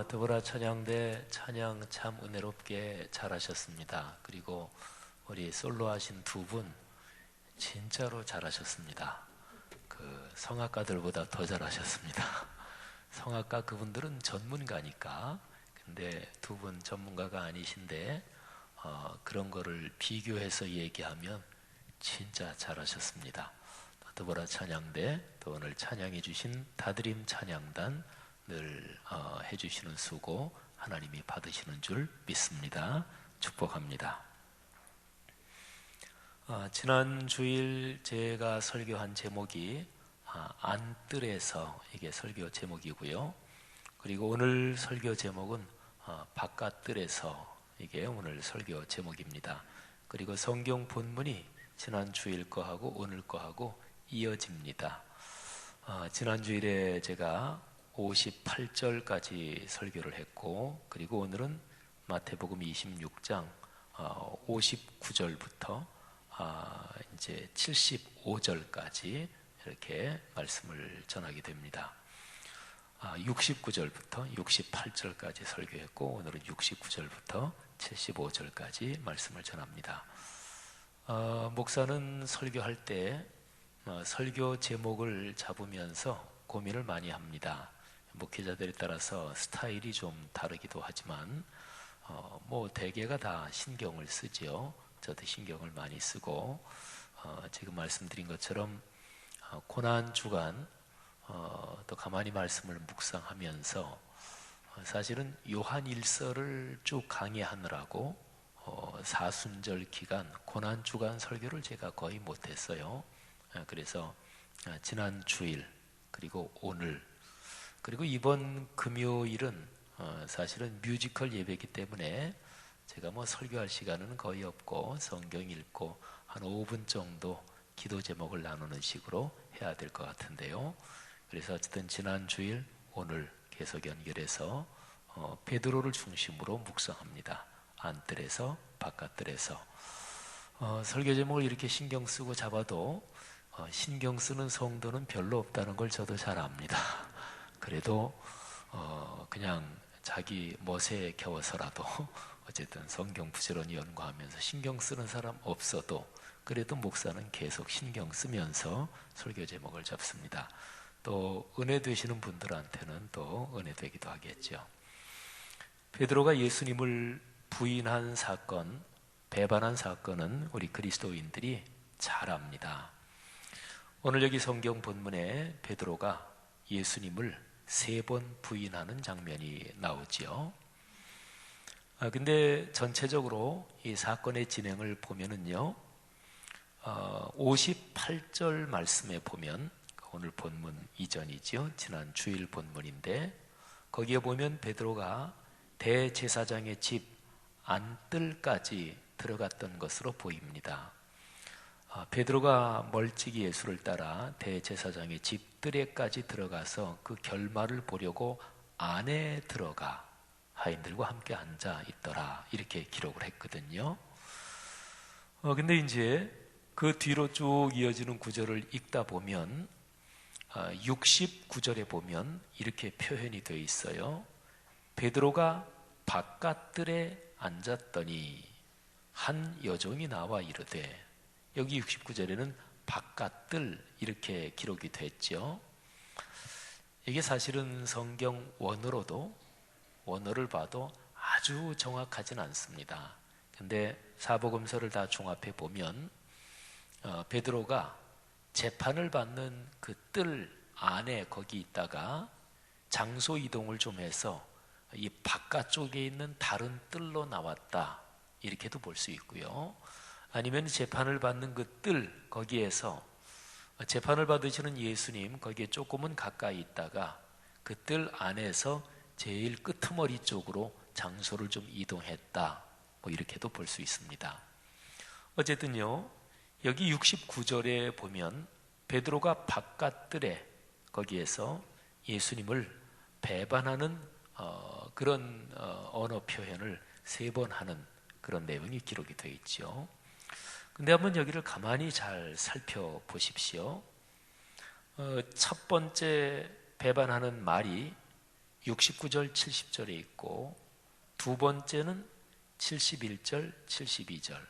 더불어 찬양대 찬양 참 은혜롭게 잘하셨습니다. 그리고 우리 솔로 하신 두 분 진짜로 잘하셨습니다. 그 성악가들보다 더 잘하셨습니다. 성악가 그분들은 전문가니까. 근데 두 분 전문가가 아니신데 그런 거를 비교해서 얘기하면 진짜 잘하셨습니다. 더불어 찬양대, 또 오늘 찬양해 주신 다드림 찬양단 늘 해주시는 수고 하나님이 받으시는 줄 믿습니다. 축복합니다. 지난 주일 제가 설교한 제목이 안뜰에서, 이게 설교 제목이고요. 그리고 오늘 설교 제목은 바깥뜰에서, 이게 오늘 설교 제목입니다. 그리고 성경 본문이 지난 주일 거하고 오늘 거하고 이어집니다. 지난 주일에 제가 58절까지 설교를 했고, 그리고 오늘은 마태복음 26장 59절부터 이제 75절까지 이렇게 말씀을 전하게 됩니다. 69절부터 68절까지 설교했고, 오늘은 69절부터 75절까지 말씀을 전합니다. 목사는 설교할 때 설교 제목을 잡으면서 고민을 많이 합니다. 목회자들에 따라서 스타일이 좀 다르기도 하지만 대개가 다 신경을 쓰지요. 저도 신경을 많이 쓰고 지금 말씀드린 것처럼 고난주간 또 가만히 말씀을 묵상하면서 사실은 요한일서를 쭉 강의하느라고 사순절 기간 고난주간 설교를 제가 거의 못했어요. 그래서 지난 주일 그리고 오늘 그리고 이번 금요일은 사실은 뮤지컬 예배이기 때문에 제가 설교할 시간은 거의 없고 성경 읽고 한 5분 정도 기도 제목을 나누는 식으로 해야 될 것 같은데요. 그래서 어쨌든 지난 주일 오늘 계속 연결해서 베드로를 중심으로 묵상합니다. 안뜰에서 바깥뜰에서. 설교 제목을 이렇게 신경 쓰고 잡아도 신경 쓰는 성도는 별로 없다는 걸 저도 잘 압니다. 그래도 그냥 자기 멋에 겨워서라도 어쨌든 성경 부지런히 연구하면서 신경 쓰는 사람 없어도 그래도 목사는 계속 신경 쓰면서 설교 제목을 잡습니다. 또 은혜 되시는 분들한테는 또 은혜 되기도 하겠죠. 베드로가 예수님을 부인한 사건, 배반한 사건은 우리 그리스도인들이 잘 압니다. 오늘 여기 성경 본문에 베드로가 예수님을 3번 부인하는 장면이 나오지요. 근데 전체적으로 이 사건의 진행을 보면은요, 58절 말씀에 보면, 오늘 본문 이전이죠. 지난 주일 본문인데, 거기에 보면 베드로가 대제사장의 집 안뜰까지 들어갔던 것으로 보입니다. 베드로가 멀찍이 예수를 따라 대제사장의 집들에까지 들어가서 그 결말을 보려고 안에 들어가 하인들과 함께 앉아 있더라, 이렇게 기록을 했거든요. 근데 이제 그 뒤로 쭉 이어지는 구절을 읽다 보면 69절에 보면 이렇게 표현이 되어 있어요. 베드로가 바깥뜰에 앉았더니 한 여종이 나와 이르되, 여기 69절에는 바깥뜰 이렇게 기록이 됐죠. 이게 사실은 성경 원어를 봐도 아주 정확하진 않습니다. 근데 사복음서를 다 종합해 보면 베드로가 재판을 받는 그 뜰 안에 거기 있다가 장소 이동을 좀 해서 이 바깥쪽에 있는 다른 뜰로 나왔다, 이렇게도 볼 수 있고요. 아니면 재판을 받는 그 뜰 거기에서 재판을 받으시는 예수님 거기에 조금은 가까이 있다가 그 뜰 안에서 제일 끄트머리 쪽으로 장소를 좀 이동했다, 이렇게도 볼 수 있습니다. 어쨌든요, 여기 69절에 보면 베드로가 바깥뜰에 거기에서 예수님을 배반하는 그런 언어 표현을 3번 하는 그런 내용이 기록이 되어 있죠. 근데 한번 여기를 가만히 잘 살펴보십시오. 첫 번째 배반하는 말이 69절, 70절에 있고, 두 번째는 71절, 72절,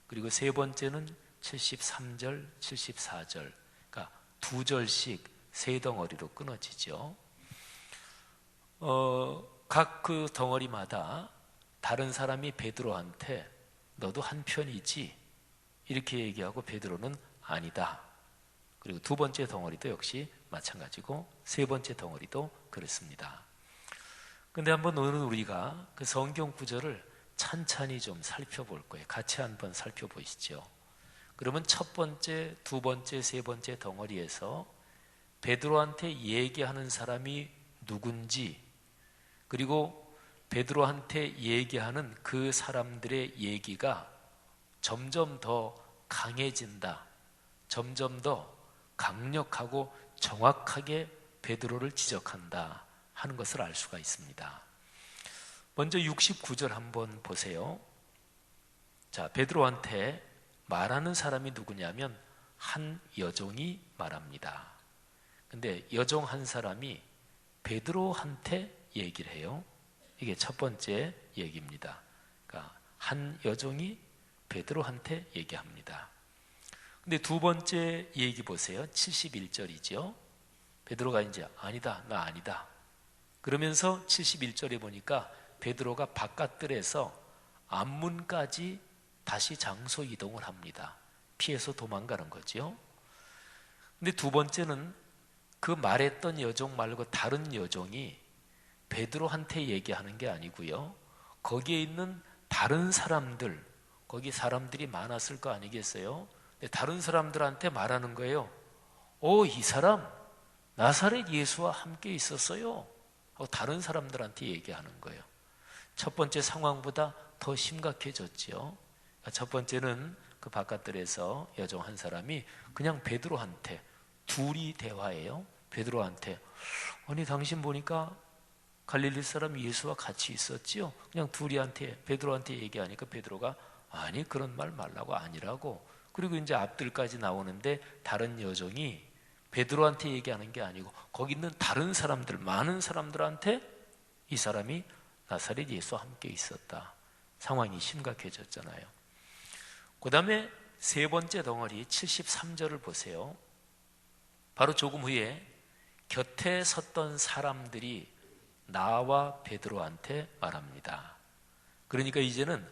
그리고 세 번째는 73절, 74절. 그러니까 두 절씩 세 덩어리로 끊어지죠. 각 그 덩어리마다 다른 사람이 베드로한테 너도 한 편이지? 이렇게 얘기하고 베드로는 아니다. 그리고 두 번째 덩어리도 역시 마찬가지고 세 번째 덩어리도 그렇습니다. 근데 한번 오늘 우리가 그 성경 구절을 찬찬히 좀 살펴볼 거예요. 같이 한번 살펴보시죠. 그러면 첫 번째, 두 번째, 세 번째 덩어리에서 베드로한테 얘기하는 사람이 누군지, 그리고 베드로한테 얘기하는 그 사람들의 얘기가 점점 더 강해진다, 점점 더 강력하고 정확하게 베드로를 지적한다 하는 것을 알 수가 있습니다. 먼저 69절 한번 보세요. 자, 베드로한테 말하는 사람이 누구냐면 한 여종이 말합니다. 근데 여종 한 사람이 베드로한테 얘기를 해요. 이게 첫 번째 얘기입니다. 그러니까 한 여종이 베드로한테 얘기합니다. 근데 두 번째 얘기 보세요. 71절이죠. 베드로가 이제 아니다, 나 아니다. 그러면서 71절에 보니까 베드로가 바깥들에서 앞문까지 다시 장소 이동을 합니다. 피해서 도망가는 거죠. 근데 두 번째는 그 말했던 여종 말고 다른 여종이 베드로한테 얘기하는 게 아니고요. 거기에 있는 다른 사람들, 거기 사람들이 많았을 거 아니겠어요? 근데 다른 사람들한테 말하는 거예요. 이 사람 나사렛 예수와 함께 있었어요. 다른 사람들한테 얘기하는 거예요. 첫 번째 상황보다 더 심각해졌죠. 첫 번째는 그 바깥들에서 여종 한 사람이 그냥 베드로한테, 둘이 대화해요. 베드로한테 아니 당신 보니까 갈릴리 사람 예수와 같이 있었지요? 그냥 둘이한테, 베드로한테 얘기하니까 베드로가 아니 그런 말 말라고, 아니라고. 그리고 이제 앞들까지 나오는데 다른 여종이 베드로한테 얘기하는 게 아니고 거기 있는 다른 사람들, 많은 사람들한테 이 사람이 나사렛 예수와 함께 있었다. 상황이 심각해졌잖아요. 그 다음에 세 번째 덩어리 73절을 보세요. 바로 조금 후에 곁에 섰던 사람들이 나와 베드로한테 말합니다. 그러니까 이제는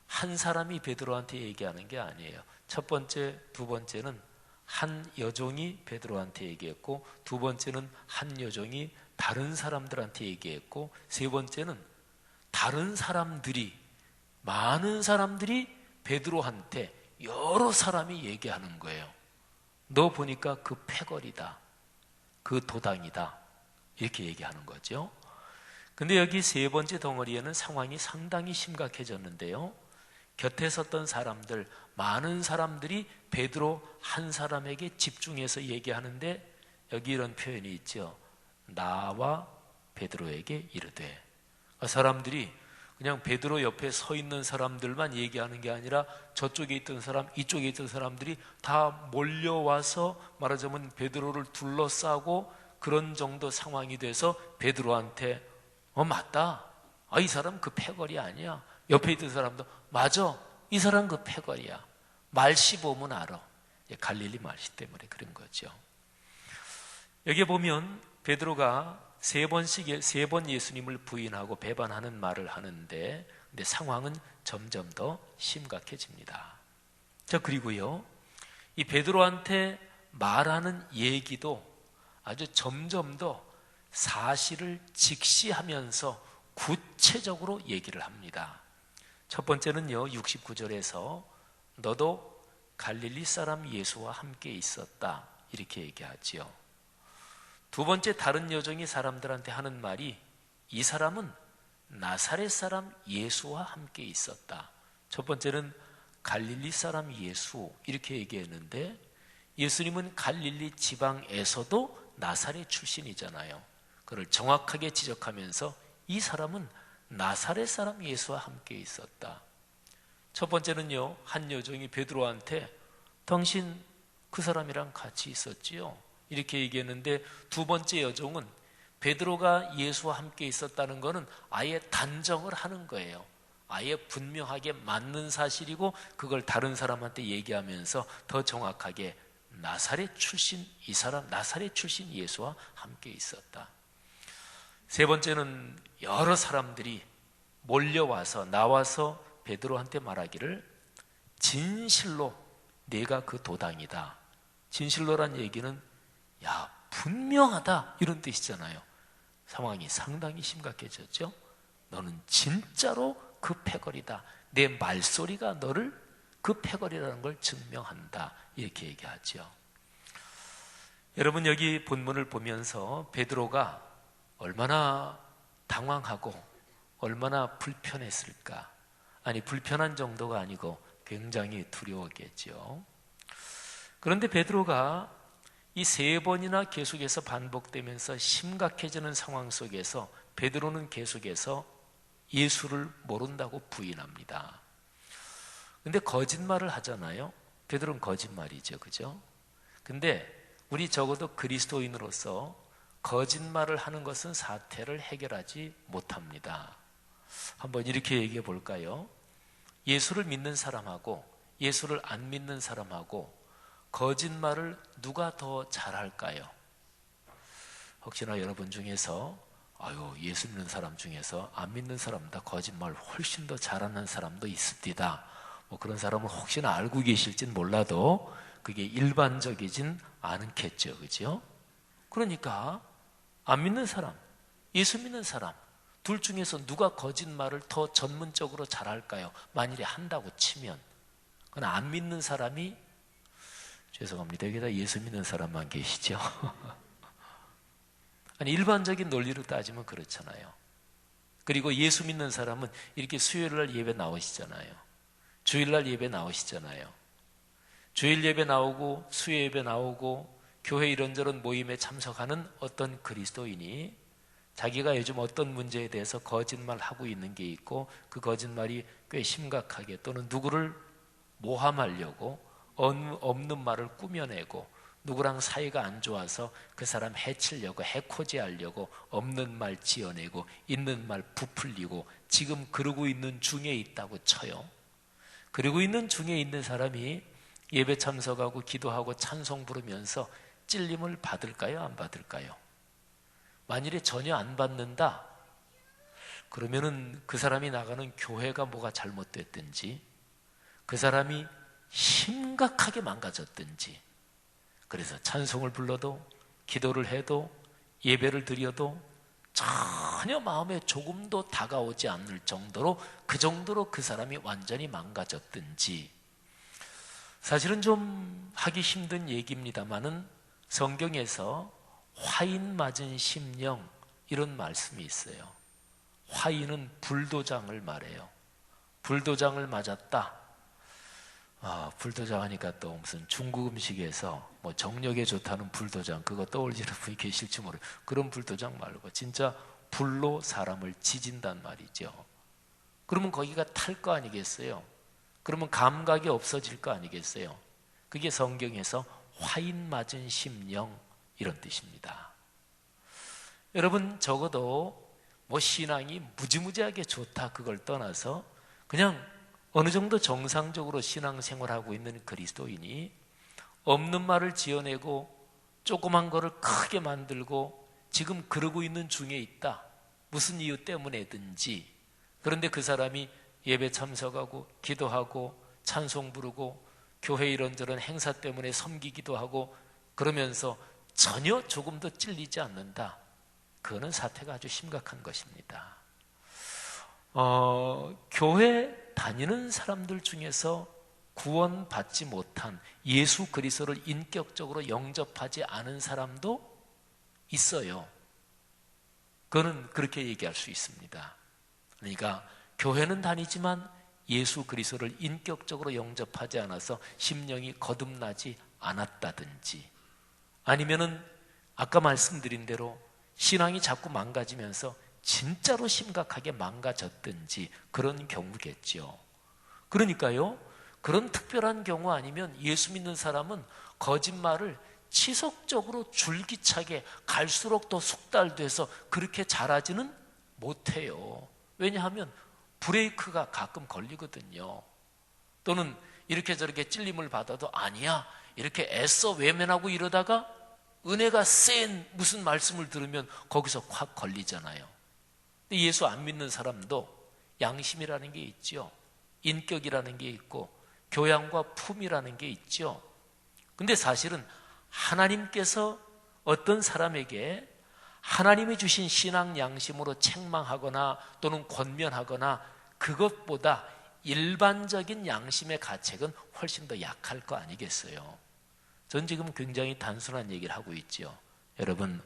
한 사람이 베드로한테 얘기하는 게 아니에요. 첫 번째, 두 번째는 한 여종이 베드로한테 얘기했고, 두 번째는 한 여종이 다른 사람들한테 얘기했고, 세 번째는 다른 사람들이, 많은 사람들이 베드로한테 여러 사람이 얘기하는 거예요. 너 보니까 그 패거리다, 그 도당이다, 이렇게 얘기하는 거죠. 근데 여기 세 번째 덩어리에는 상황이 상당히 심각해졌는데요. 곁에 섰던 사람들, 많은 사람들이 베드로 한 사람에게 집중해서 얘기하는데 여기 이런 표현이 있죠. 나와 베드로에게 이르되. 사람들이 그냥 베드로 옆에 서 있는 사람들만 얘기하는 게 아니라 저쪽에 있던 사람, 이쪽에 있던 사람들이 다 몰려와서 말하자면 베드로를 둘러싸고 그런 정도 상황이 돼서 베드로한테 맞다. 이 사람 그 패거리 아니야. 옆에 있던 사람도 맞아. 이 사람 그 패거리야. 말씨 보면 알아. 갈릴리 말씨 때문에 그런 거죠. 여기 보면 베드로가 세 번 예수님을 부인하고 배반하는 말을 하는데, 근데 상황은 점점 더 심각해집니다. 자, 그리고요, 이 베드로한테 말하는 얘기도 아주 점점 더 사실을 직시하면서 구체적으로 얘기를 합니다. 첫 번째는요, 69절에서 너도 갈릴리 사람 예수와 함께 있었다, 이렇게 얘기하지요. 두 번째, 다른 여종이 사람들한테 하는 말이 이 사람은 나사렛 사람 예수와 함께 있었다. 첫 번째는 갈릴리 사람 예수, 이렇게 얘기했는데 예수님은 갈릴리 지방에서도 나사렛 출신이잖아요. 그를 정확하게 지적하면서 이 사람은 나사렛 사람 예수와 함께 있었다. 첫 번째는요, 한 여종이 베드로한테 당신 그 사람이랑 같이 있었지요? 이렇게 얘기했는데 두 번째 여종은 베드로가 예수와 함께 있었다는 것은 아예 단정을 하는 거예요. 아예 분명하게 맞는 사실이고 그걸 다른 사람한테 얘기하면서 더 정확하게 나사렛 출신 이 사람 나사렛 출신 예수와 함께 있었다. 세 번째는 여러 사람들이 몰려와서 나와서 베드로한테 말하기를 진실로 내가 그 도당이다. 진실로란 얘기는 야 분명하다 이런 뜻이잖아요. 상황이 상당히 심각해졌죠. 너는 진짜로 그 패거리다. 내 말소리가 너를 그 패거리라는 걸 증명한다. 이렇게 얘기하죠. 여러분 여기 본문을 보면서 베드로가 얼마나 당황하고 얼마나 불편했을까. 아니 불편한 정도가 아니고 굉장히 두려웠겠죠. 그런데 베드로가 이 세 번이나 계속해서 반복되면서 심각해지는 상황 속에서 베드로는 계속해서 예수를 모른다고 부인합니다. 근데 거짓말을 하잖아요. 베드로는 거짓말이죠. 그죠? 근데 우리 적어도 그리스도인으로서 거짓말을 하는 것은 사태를 해결하지 못합니다. 한번 이렇게 얘기해 볼까요? 예수를 믿는 사람하고 예수를 안 믿는 사람하고 거짓말을 누가 더 잘할까요? 혹시나 여러분 중에서 예수 믿는 사람 중에서 안 믿는 사람보다 거짓말 훨씬 더 잘하는 사람도 있습니다. 그런 사람은 혹시나 알고 계실진 몰라도 그게 일반적이진 않겠죠. 그죠? 그러니까 안 믿는 사람, 예수 믿는 사람 둘 중에서 누가 거짓말을 더 전문적으로 잘할까요? 만일에 한다고 치면 그건 안 믿는 사람이 죄송합니다. 여기다 예수 믿는 사람만 계시죠? 아니 일반적인 논리로 따지면 그렇잖아요. 그리고 예수 믿는 사람은 이렇게 수요일날 예배 나오시잖아요. 주일날 예배 나오시잖아요. 주일 예배 나오고 수요 예배 나오고 교회 이런저런 모임에 참석하는 어떤 그리스도인이 자기가 요즘 어떤 문제에 대해서 거짓말하고 있는 게 있고 그 거짓말이 꽤 심각하게 또는 누구를 모함하려고 없는 말을 꾸며내고 누구랑 사이가 안 좋아서 그 사람 해치려고 해코지하려고 없는 말 지어내고 있는 말 부풀리고 지금 그러고 있는 중에 있다고 쳐요. 그러고 있는 중에 있는 사람이 예배 참석하고 기도하고 찬송 부르면서 찔림을 받을까요? 안 받을까요? 만일에 전혀 안 받는다 그러면은 그 사람이 나가는 교회가 뭐가 잘못됐든지 그 사람이 심각하게 망가졌든지 그래서 찬송을 불러도 기도를 해도 예배를 드려도 전혀 마음에 조금도 다가오지 않을 정도로 그 정도로 그 사람이 완전히 망가졌든지 사실은 좀 하기 힘든 얘기입니다만은 성경에서 화인 맞은 심령 이런 말씀이 있어요. 화인은 불도장을 말해요. 불도장을 맞았다. 불도장 하니까 또 무슨 중국 음식에서 뭐 정력에 좋다는 불도장 그거 떠올리는 분이 계실지 모르겠어요. 그런 불도장 말고 진짜 불로 사람을 지진단 말이죠. 그러면 거기가 탈 거 아니겠어요? 그러면 감각이 없어질 거 아니겠어요? 그게 성경에서 화인 맞은 심령 이런 뜻입니다. 여러분 적어도 뭐 신앙이 무지무지하게 좋다 그걸 떠나서 그냥 어느 정도 정상적으로 신앙생활하고 있는 그리스도인이 없는 말을 지어내고 조그만 거를 크게 만들고 지금 그러고 있는 중에 있다. 무슨 이유 때문에든지 그런데 그 사람이 예배 참석하고 기도하고 찬송 부르고 교회 이런저런 행사 때문에 섬기기도 하고 그러면서 전혀 조금도 찔리지 않는다. 그거는 사태가 아주 심각한 것입니다. 교회 다니는 사람들 중에서 구원받지 못한 예수 그리스도를 인격적으로 영접하지 않은 사람도 있어요. 그거는 그렇게 얘기할 수 있습니다. 그러니까 교회는 다니지만 예수 그리스도를 인격적으로 영접하지 않아서 심령이 거듭나지 않았다든지 아니면은 아까 말씀드린 대로 신앙이 자꾸 망가지면서 진짜로 심각하게 망가졌든지 그런 경우겠죠. 그러니까요. 그런 특별한 경우 아니면 예수 믿는 사람은 거짓말을 지속적으로 줄기차게 갈수록 더 숙달돼서 그렇게 자라지는 못해요. 왜냐하면 브레이크가 가끔 걸리거든요. 또는 이렇게 저렇게 찔림을 받아도 아니야 이렇게 애써 외면하고 이러다가 은혜가 센 무슨 말씀을 들으면 거기서 확 걸리잖아요. 근데 예수 안 믿는 사람도 양심이라는 게 있죠. 인격이라는 게 있고 교양과 품이라는 게 있죠. 근데 사실은 하나님께서 어떤 사람에게 하나님이 주신 신앙 양심으로 책망하거나 또는 권면하거나 그것보다 일반적인 양심의 가책은 훨씬 더 약할 거 아니겠어요? 전 지금 굉장히 단순한 얘기를 하고 있죠. 여러분,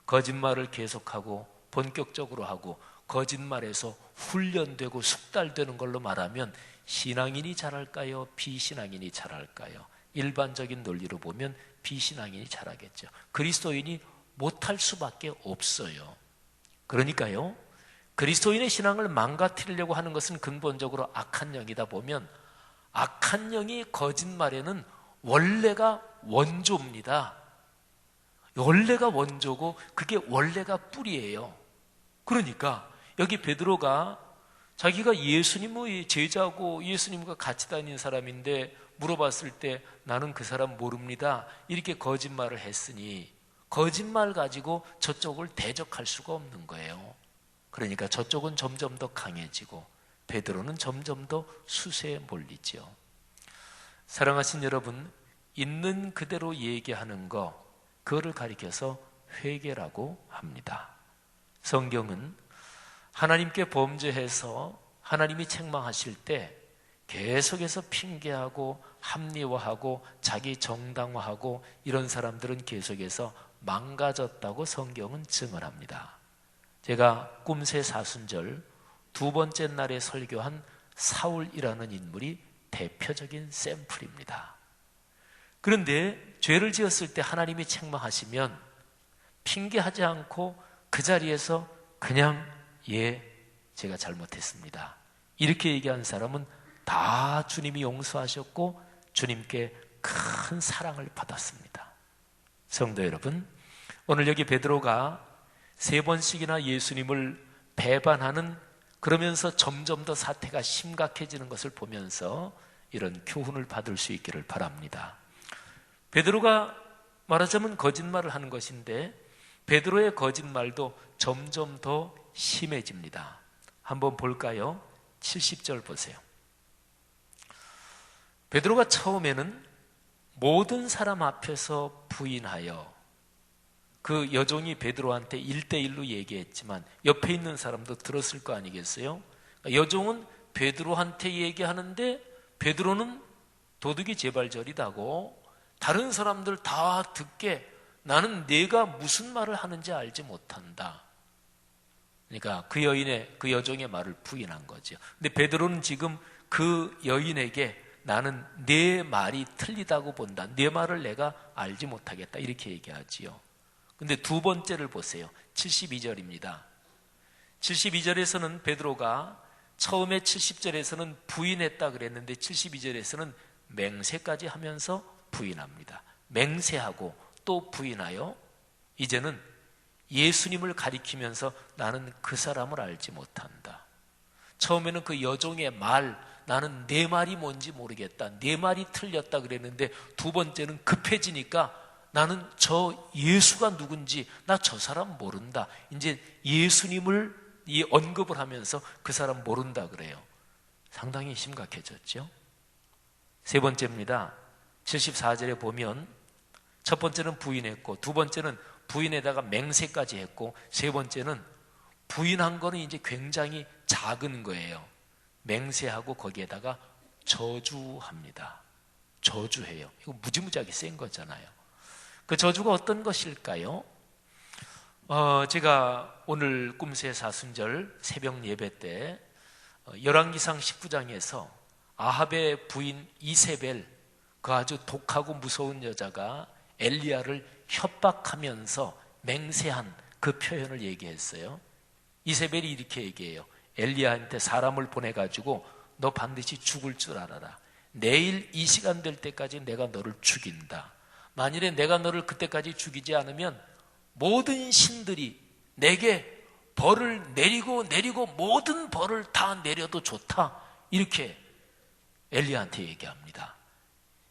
거짓말을 계속하고 본격적으로 하고 거짓말에서 훈련되고 숙달되는 걸로 말하면 신앙인이 잘할까요? 비신앙인이 잘할까요? 일반적인 논리로 보면 비신앙인이 잘하겠죠. 그리스도인이 못할 수밖에 없어요. 그러니까요, 그리스도인의 신앙을 망가뜨리려고 하는 것은 근본적으로 악한 영이다 보면 악한 영이 거짓말에는 원래가 원조입니다. 원래가 원조고 그게 원래가 뿌리예요. 그러니까 여기 베드로가 자기가 예수님의 제자고 예수님과 같이 다니는 사람인데 물어봤을 때 나는 그 사람 모릅니다. 이렇게 거짓말을 했으니 거짓말 가지고 저쪽을 대적할 수가 없는 거예요. 그러니까 저쪽은 점점 더 강해지고 베드로는 점점 더 수세에 몰리죠. 사랑하신 여러분, 있는 그대로 얘기하는 거, 그거를 가리켜서 회개라고 합니다. 성경은 하나님께 범죄해서 하나님이 책망하실 때 계속해서 핑계하고 합리화하고 자기 정당화하고 이런 사람들은 계속해서 망가졌다고 성경은 증언합니다. 제가 꿈새 사순절 두 번째 날에 설교한 사울이라는 인물이 대표적인 샘플입니다. 그런데 죄를 지었을 때 하나님이 책망하시면 핑계하지 않고 그 자리에서 그냥 제가 잘못했습니다. 이렇게 얘기한 사람은 다 주님이 용서하셨고 주님께 큰 사랑을 받았습니다. 성도 여러분, 오늘 여기 베드로가 3번씩이나 예수님을 배반하는, 그러면서 점점 더 사태가 심각해지는 것을 보면서 이런 교훈을 받을 수 있기를 바랍니다. 베드로가 말하자면 거짓말을 하는 것인데 베드로의 거짓말도 점점 더 심해집니다. 한번 볼까요? 70절 보세요. 베드로가 처음에는 모든 사람 앞에서 부인하여, 그 여종이 베드로한테 1대1로 얘기했지만 옆에 있는 사람도 들었을 거 아니겠어요? 여종은 베드로한테 얘기하는데 베드로는 도둑이 제발저리다고 다른 사람들 다 듣게 나는 네가 무슨 말을 하는지 알지 못한다. 그러니까 그 여종의 말을 부인한 거죠. 근데 베드로는 지금 그 여인에게 나는 네 말이 틀리다고 본다. 네 말을 내가 알지 못하겠다. 이렇게 얘기하지요. 근데 두 번째를 보세요. 72절입니다. 72절에서는 베드로가 처음에 70절에서는 부인했다 그랬는데 72절에서는 맹세까지 하면서 부인합니다. 맹세하고 또 부인하여 이제는 예수님을 가리키면서 나는 그 사람을 알지 못한다. 처음에는 그 여종의 말, 나는 내 말이 뭔지 모르겠다, 내 말이 틀렸다 그랬는데 두 번째는 급해지니까 나는 저 예수가 누군지 나 저 사람 모른다. 이제 예수님을 언급을 하면서 그 사람 모른다 그래요. 상당히 심각해졌죠. 세 번째입니다. 74절에 보면 첫 번째는 부인했고 두 번째는 부인에다가 맹세까지 했고 세 번째는 부인한 거는 이제 굉장히 작은 거예요. 맹세하고 거기에다가 저주합니다. 저주해요. 이거 무지무지하게 센 거잖아요. 그 저주가 어떤 것일까요? 제가 오늘 꿈새 사순절 새벽 예배 때 열왕기상 19장에서 아합의 부인 이세벨, 그 아주 독하고 무서운 여자가 엘리야를 협박하면서 맹세한 그 표현을 얘기했어요. 이세벨이 이렇게 얘기해요. 엘리야한테 사람을 보내가지고 너 반드시 죽을 줄 알아라. 내일 이 시간 될 때까지 내가 너를 죽인다. 만일에 내가 너를 그때까지 죽이지 않으면 모든 신들이 내게 벌을 내리고 모든 벌을 다 내려도 좋다. 이렇게 엘리야한테 얘기합니다.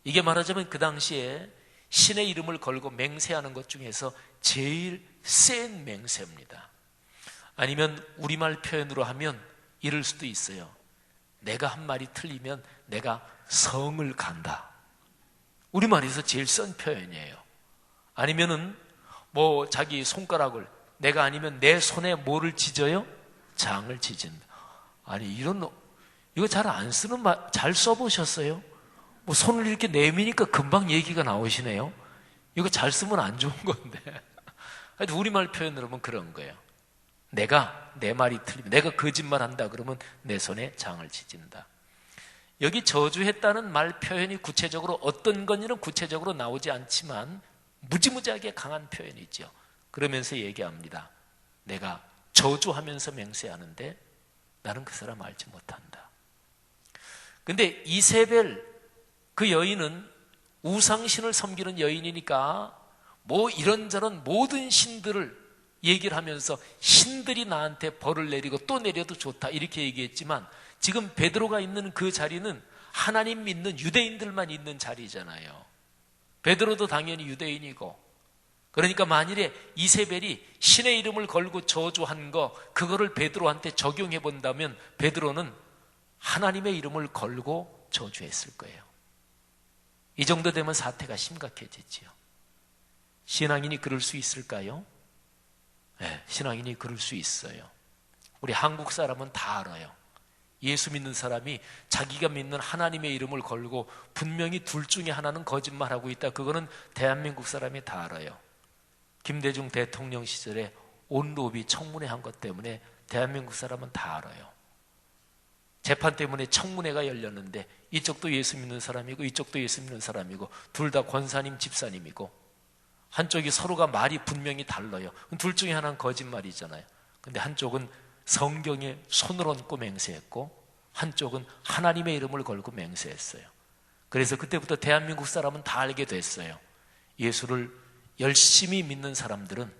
이게 말하자면 그 당시에 신의 이름을 걸고 맹세하는 것 중에서 제일 센 맹세입니다. 아니면 우리말 표현으로 하면 이럴 수도 있어요. 내가 한 말이 틀리면 내가 성을 간다. 우리말에서 제일 센 표현이에요. 아니면은 뭐 자기 손가락을 내가 아니면 내 손에 뭐를 찢어요? 장을 찢은다. 아니 이거 잘 안 쓰는 말 잘 써보셨어요? 뭐 손을 이렇게 내미니까 금방 얘기가 나오시네요. 이거 잘 쓰면 안 좋은 건데. 하여튼 우리말 표현으로 하면 그런 거예요. 내가 내 말이 틀리면 내가 거짓말한다 그러면 내 손에 장을 찢는다. 여기 저주했다는 말 표현이 구체적으로 어떤 건지는 구체적으로 나오지 않지만 무지무지하게 강한 표현이죠. 그러면서 얘기합니다. 내가 저주하면서 맹세하는데 나는 그 사람 알지 못한다. 근데 이세벨 그 여인은 우상신을 섬기는 여인이니까 뭐 이런저런 모든 신들을 얘기를 하면서 신들이 나한테 벌을 내리고 또 내려도 좋다 이렇게 얘기했지만 지금 베드로가 있는 그 자리는 하나님 믿는 유대인들만 있는 자리잖아요. 베드로도 당연히 유대인이고, 그러니까 만일에 이세벨이 신의 이름을 걸고 저주한 거 그거를 베드로한테 적용해 본다면 베드로는 하나님의 이름을 걸고 저주했을 거예요. 이 정도 되면 사태가 심각해지지요. 신앙인이 그럴 수 있을까요? 네, 신앙인이 그럴 수 있어요. 우리 한국 사람은 다 알아요. 예수 믿는 사람이 자기가 믿는 하나님의 이름을 걸고 분명히 둘 중에 하나는 거짓말하고 있다. 그거는 대한민국 사람이 다 알아요. 김대중 대통령 시절에 온로비 청문회 한 것 때문에 대한민국 사람은 다 알아요. 재판 때문에 청문회가 열렸는데 이쪽도 예수 믿는 사람이고 이쪽도 예수 믿는 사람이고 둘 다 권사님 집사님이고 한쪽이 서로가 말이 분명히 달라요. 둘 중에 하나는 거짓말이잖아요. 근데 한쪽은 성경에 손을 얹고 맹세했고 한쪽은 하나님의 이름을 걸고 맹세했어요. 그래서 그때부터 대한민국 사람은 다 알게 됐어요. 예수를 열심히 믿는 사람들은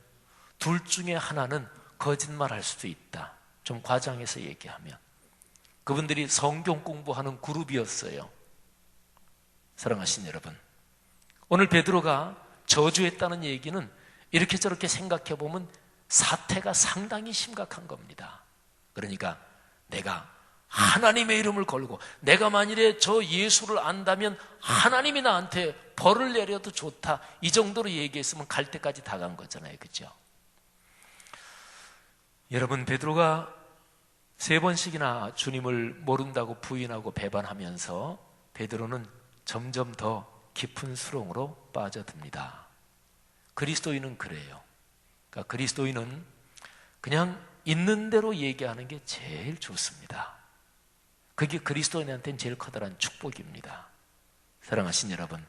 둘 중에 하나는 거짓말할 수도 있다. 좀 과장해서 얘기하면 그분들이 성경 공부하는 그룹이었어요. 사랑하신 여러분, 오늘 베드로가 저주했다는 얘기는 이렇게 저렇게 생각해 보면 사태가 상당히 심각한 겁니다. 그러니까 내가 하나님의 이름을 걸고 내가 만일에 저 예수를 안다면 하나님이 나한테 벌을 내려도 좋다, 이 정도로 얘기했으면 갈 때까지 다 간 거잖아요. 그렇죠? 여러분, 베드로가 3번씩이나 주님을 모른다고 부인하고 배반하면서 베드로는 점점 더 깊은 수렁으로 빠져듭니다. 그리스도인은 그래요. 그러니까 그리스도인은 그냥 있는 대로 얘기하는 게 제일 좋습니다. 그게 그리스도인한테는 제일 커다란 축복입니다. 사랑하신 여러분,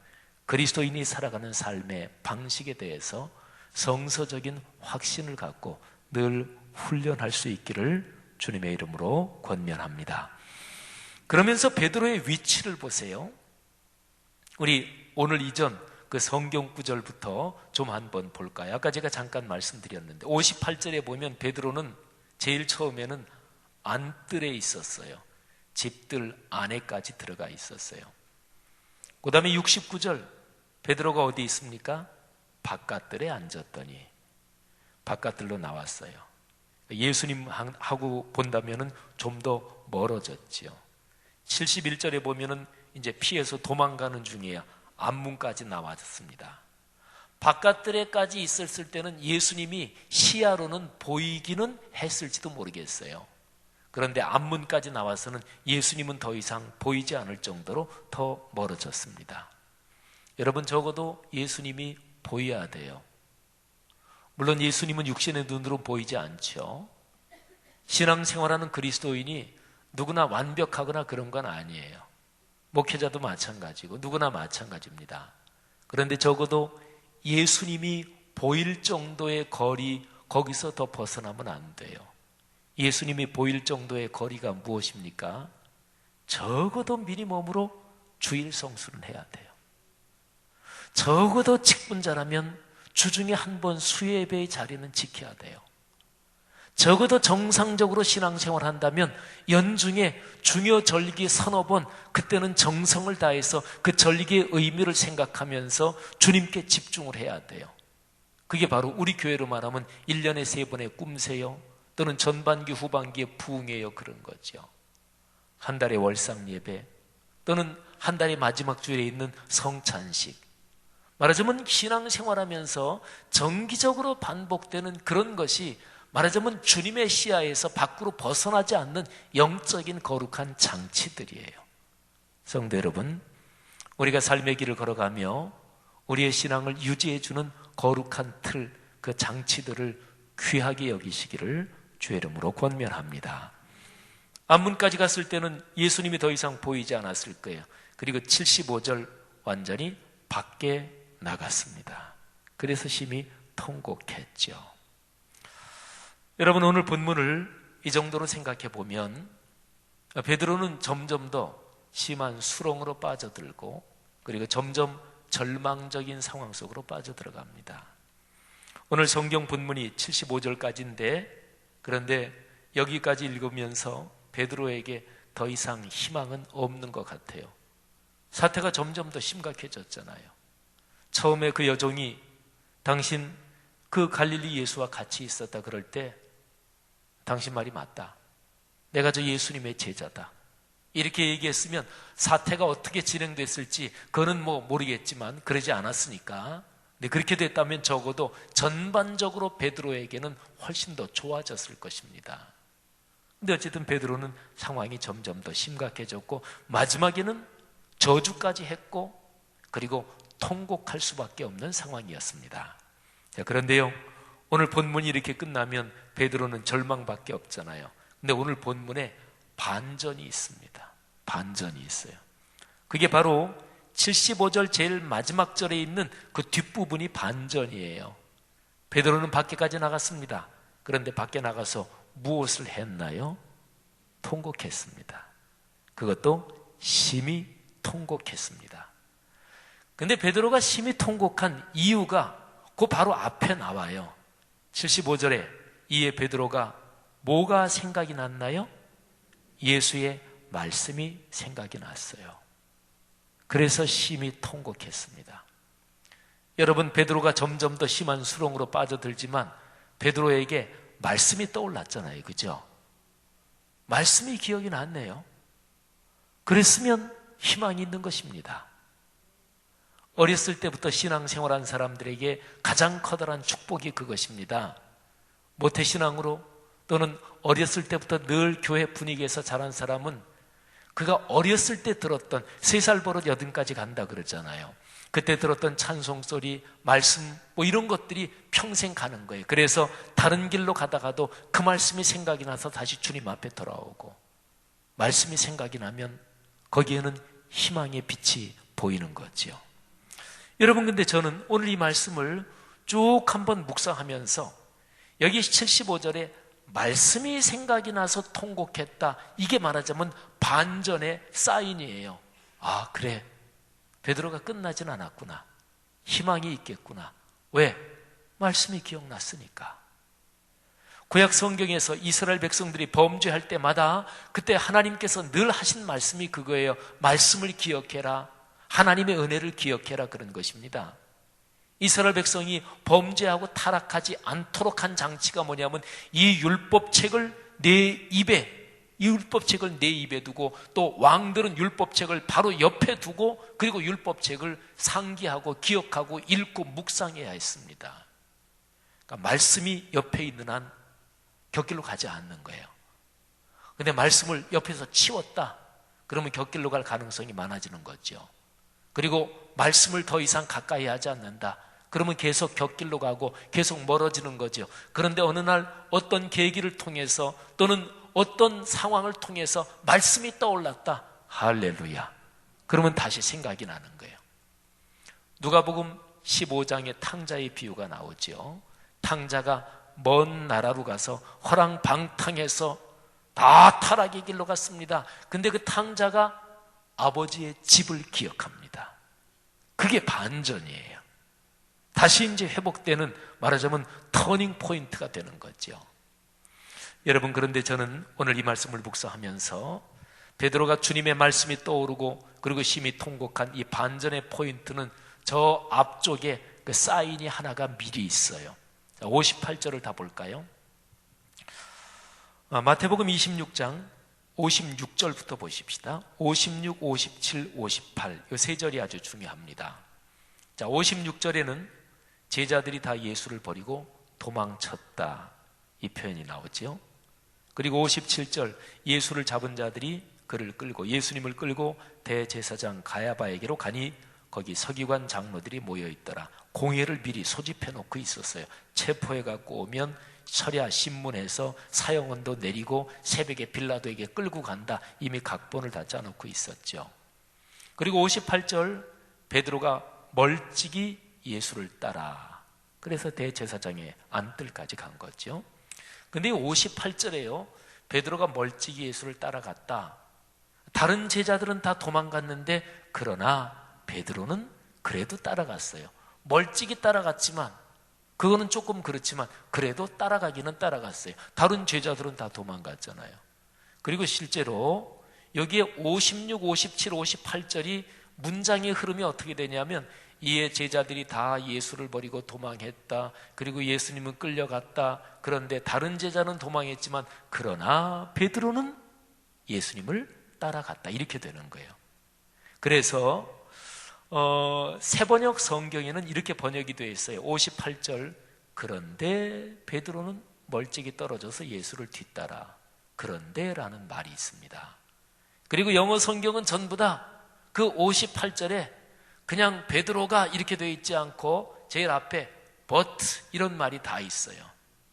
그리스도인이 살아가는 삶의 방식에 대해서 성서적인 확신을 갖고 늘 훈련할 수 있기를 주님의 이름으로 권면합니다. 그러면서 베드로의 위치를 보세요. 우리 오늘 이전 그 성경 구절부터 좀 한번 볼까요? 아까 제가 잠깐 말씀드렸는데 58절에 보면 베드로는 제일 처음에는 안뜰에 있었어요. 집들 안에까지 들어가 있었어요. 그 다음에 69절 베드로가 어디 있습니까? 바깥들에 앉았더니 바깥들로 나왔어요. 예수님하고 본다면은 좀 더 멀어졌지요. 71절에 보면은 이제 피해서 도망가는 중이에요. 앞문까지 나왔습니다. 바깥들에까지 있었을 때는 예수님이 시야로는 보이기는 했을지도 모르겠어요. 그런데 앞문까지 나와서는 예수님은 더 이상 보이지 않을 정도로 더 멀어졌습니다. 여러분, 적어도 예수님이 보여야 돼요. 물론 예수님은 육신의 눈으로 보이지 않죠. 신앙생활하는 그리스도인이 누구나 완벽하거나 그런 건 아니에요. 목회자도 마찬가지고 누구나 마찬가지입니다. 그런데 적어도 예수님이 보일 정도의 거리, 거기서 더 벗어나면 안 돼요. 예수님이 보일 정도의 거리가 무엇입니까? 적어도 미니멈으로 주일 성수는 해야 돼요. 적어도 직분자라면 주중에 한 번 수예배의 자리는 지켜야 돼요. 적어도 정상적으로 신앙생활 한다면 연중에 중요 절기 서너 번, 그때는 정성을 다해서 그 절기의 의미를 생각하면서 주님께 집중을 해야 돼요. 그게 바로 우리 교회로 말하면 1년에 3번의 꿈새요, 또는 전반기 후반기에 부흥회요, 그런 거죠. 한 달에 월상 예배, 또는 한 달의 마지막 주일에 있는 성찬식. 말하자면 신앙생활하면서 정기적으로 반복되는 그런 것이 말하자면 주님의 시야에서 밖으로 벗어나지 않는 영적인 거룩한 장치들이에요. 성도 여러분, 우리가 삶의 길을 걸어가며 우리의 신앙을 유지해주는 거룩한 틀, 그 장치들을 귀하게 여기시기를 주의 이름으로 권면합니다. 안문까지 갔을 때는 예수님이 더 이상 보이지 않았을 거예요. 그리고 75절 완전히 밖에 나갔습니다. 그래서 심히 통곡했죠. 여러분, 오늘 본문을 이 정도로 생각해 보면 베드로는 점점 더 심한 수렁으로 빠져들고, 그리고 점점 절망적인 상황 속으로 빠져들어갑니다. 오늘 성경 본문이 75절까지인데, 그런데 여기까지 읽으면서 베드로에게 더 이상 희망은 없는 것 같아요. 사태가 점점 더 심각해졌잖아요. 처음에 그 여종이 당신 그 갈릴리 예수와 같이 있었다 그럴 때 당신 말이 맞다, 내가 저 예수님의 제자다, 이렇게 얘기했으면 사태가 어떻게 진행됐을지 그거는 모르겠지만 그러지 않았으니까, 근데 그렇게 됐다면 적어도 전반적으로 베드로에게는 훨씬 더 좋아졌을 것입니다. 근데 어쨌든 베드로는 상황이 점점 더 심각해졌고 마지막에는 저주까지 했고, 그리고 통곡할 수밖에 없는 상황이었습니다. 자, 그런데요, 오늘 본문이 이렇게 끝나면 베드로는 절망밖에 없잖아요. 근데 오늘 본문에 반전이 있습니다. 반전이 있어요. 그게 바로 75절 제일 마지막 절에 있는 그 뒷부분이 반전이에요. 베드로는 밖에까지 나갔습니다. 그런데 밖에 나가서 무엇을 했나요? 통곡했습니다. 그것도 심히 통곡했습니다. 근데 베드로가 심히 통곡한 이유가 그 바로 앞에 나와요. 75절에 이에 베드로가 뭐가 생각이 났나요? 예수의 말씀이 생각이 났어요. 그래서 심히 통곡했습니다. 여러분, 베드로가 점점 더 심한 수렁으로 빠져들지만 베드로에게 말씀이 떠올랐잖아요. 그죠? 말씀이 기억이 났네요. 그랬으면 희망이 있는 것입니다. 어렸을 때부터 신앙생활한 사람들에게 가장 커다란 축복이 그것입니다. 모태신앙으로 또는 어렸을 때부터 늘 교회 분위기에서 자란 사람은 그가 어렸을 때 들었던 3살 버릇 8까지 간다 그러잖아요. 그때 들었던 찬송소리, 말씀 이런 것들이 평생 가는 거예요. 그래서 다른 길로 가다가도 그 말씀이 생각이 나서 다시 주님 앞에 돌아오고, 말씀이 생각이 나면 거기에는 희망의 빛이 보이는 거죠. 여러분, 근데 저는 오늘 이 말씀을 쭉 한번 묵상하면서 여기 75절에 말씀이 생각이 나서 통곡했다, 이게 말하자면 반전의 사인이에요. 아, 그래, 베드로가 끝나진 않았구나, 희망이 있겠구나. 왜? 말씀이 기억났으니까. 구약 성경에서 이스라엘 백성들이 범죄할 때마다 그때 하나님께서 늘 하신 말씀이 그거예요. 말씀을 기억해라, 하나님의 은혜를 기억해라, 그런 것입니다. 이스라엘 백성이 범죄하고 타락하지 않도록 한 장치가 뭐냐면 이 율법책을 내 입에 두고, 또 왕들은 율법책을 바로 옆에 두고, 그리고 율법책을 상기하고 기억하고 읽고 묵상해야 했습니다. 그러니까 말씀이 옆에 있는 한 곁길로 가지 않는 거예요. 근데 말씀을 옆에서 치웠다, 그러면 곁길로 갈 가능성이 많아지는 거죠. 그리고 말씀을 더 이상 가까이 하지 않는다, 그러면 계속 곁길로 가고 계속 멀어지는 거죠. 그런데 어느 날 어떤 계기를 통해서 또는 어떤 상황을 통해서 말씀이 떠올랐다, 할렐루야, 그러면 다시 생각이 나는 거예요. 누가복음 15장에 탕자의 비유가 나오죠. 탕자가 먼 나라로 가서 허랑방탕해서 다 타락의 길로 갔습니다. 근데 그 탕자가 아버지의 집을 기억합니다. 그 그게 반전이에요. 다시 이제 회복되는, 말하자면 터닝 포인트가 되는 거죠. 여러분, 그런데 저는 오늘 이 말씀을 묵상하면서 베드로가 주님의 말씀이 떠오르고 그리고 심히 통곡한 이 반전의 포인트는 저 앞쪽에 그 사인이 하나가 미리 있어요. 58절을 다 볼까요? 마태복음 26장 56절부터 보십시다. 56, 57, 58 이 세 절이 아주 중요합니다. 자, 56절에는 제자들이 다 예수를 버리고 도망쳤다, 이 표현이 나오죠. 그리고 57절, 예수를 잡은 자들이 그를 끌고, 예수님을 끌고 대제사장 가야바에게로 가니 거기 서기관 장로들이 모여있더라. 공회를 미리 소집해 놓고 있었어요. 체포해 갖고 오면 철야 신문해서 사형언도 내리고 새벽에 빌라도에게 끌고 간다, 이미 각본을 다 짜놓고 있었죠. 그리고 58절, 베드로가 멀찍이 예수를 따라, 그래서 대제사장의 안뜰까지 간 거죠. 근데 58절에요, 베드로가 멀찍이 예수를 따라갔다. 다른 제자들은 다 도망갔는데 그러나 베드로는 그래도 따라갔어요. 멀찍이 따라갔지만, 그거는 조금 그렇지만 그래도 따라가기는 따라갔어요. 다른 제자들은 다 도망갔잖아요. 그리고 실제로 여기에 56, 57, 58절이 문장의 흐름이 어떻게 되냐면, 이에 제자들이 다 예수를 버리고 도망했다. 그리고 예수님은 끌려갔다. 그런데 다른 제자는 도망했지만 그러나 베드로는 예수님을 따라갔다, 이렇게 되는 거예요. 그래서 새번역 성경에는 이렇게 번역이 되어 있어요. 58절, 그런데 베드로는 멀찍이 떨어져서 예수를 뒤따라, 그런데 라는 말이 있습니다. 그리고 영어 성경은 전부 다 그 58절에 그냥 베드로가 이렇게 되어 있지 않고 제일 앞에 but 이런 말이 다 있어요.